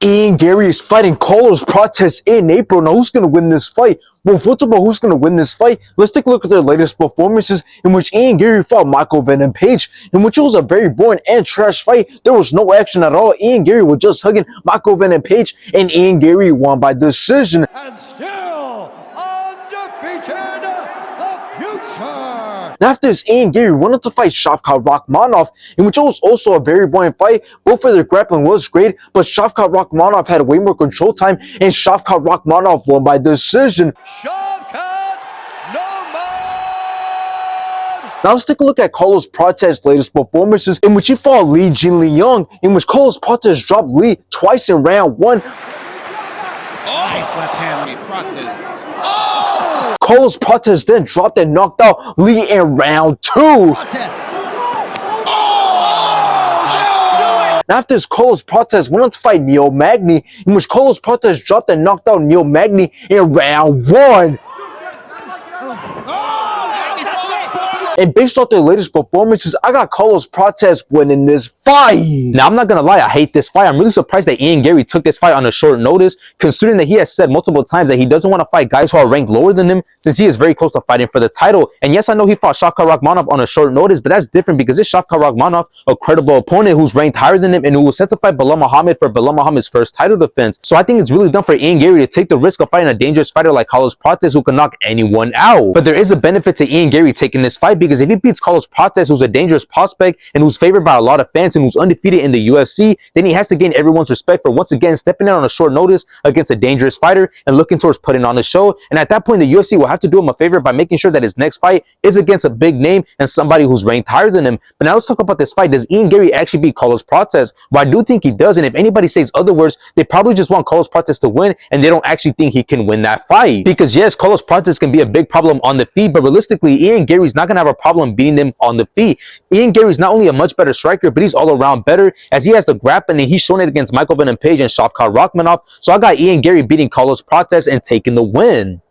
Ian Garry is fighting Carlos Prates in April. Now, who's going to win this fight? Well, first of all, who's going to win this fight? Let's take a look at their latest performances in which Ian Garry fought Michael Venom Page, in which it was a very boring and trash fight. There was no action at all. Ian Garry was just hugging Michael Venom Page, and Ian Garry won by decision. And still undefeated, the future. And after this, Ian Garry went on to fight Shavkat Rakhmonov, in which it was also a very boring fight. Both of their grappling was great, but Shavkat Rakhmonov had way more control time, and Shavkat Rakhmonov won by decision. Shavkat, no more. Now let's take a look at Carlos Prates' latest performances, in which he fought Li Jinliang, in which Carlos Prates dropped Li twice in round 1. Nice left hand. Prates. Carlos Prates then dropped and knocked out Li in round 2. Prates. After this, Carlos Prates went on to fight Neil Magny, in which Carlos Prates dropped and knocked out Neil Magny in round 1. And based off their latest performances, I got Carlos Prates winning this fight. Now, I'm not going to lie, I hate this fight. I'm really surprised that Ian Garry took this fight on a short notice, considering that he has said multiple times that he doesn't want to fight guys who are ranked lower than him, since he is very close to fighting for the title. And yes, I know he fought Shavkat Rakhmonov on a short notice, but that's different because it's Shavkat Rakhmonov, a credible opponent who's ranked higher than him and who was set to fight Belal Muhammad for Belal Muhammad's first title defense. So I think it's really dumb for Ian Garry to take the risk of fighting a dangerous fighter like Carlos Prates, who can knock anyone out. But there is a benefit to Ian Garry taking this fight, because if he beats Carlos Prates, who's a dangerous prospect and who's favored by a lot of fans and who's undefeated in the UFC, then he has to gain everyone's respect for once again stepping out on a short notice against a dangerous fighter and looking towards putting on a show. And at that point, the UFC will have to do him a favor by making sure that his next fight is against a big name and somebody who's ranked higher than him. But now let's talk about this fight. Does Ian Garry actually beat Carlos Prates? Well, I do think he does, and if anybody says otherwise, they probably just want Carlos Prates to win and they don't actually think he can win that fight. Because yes, Carlos Prates can be a big problem on the feet, but realistically, Ian Garry's not going to have a problem beating him on the feet. Ian Garry's not only a much better striker, but he's all around better, as he has the grappling and he's shown it against Michael Venom Page and Shavkat Rakhmonov. So I got Ian Garry beating Carlos Prates and taking the win.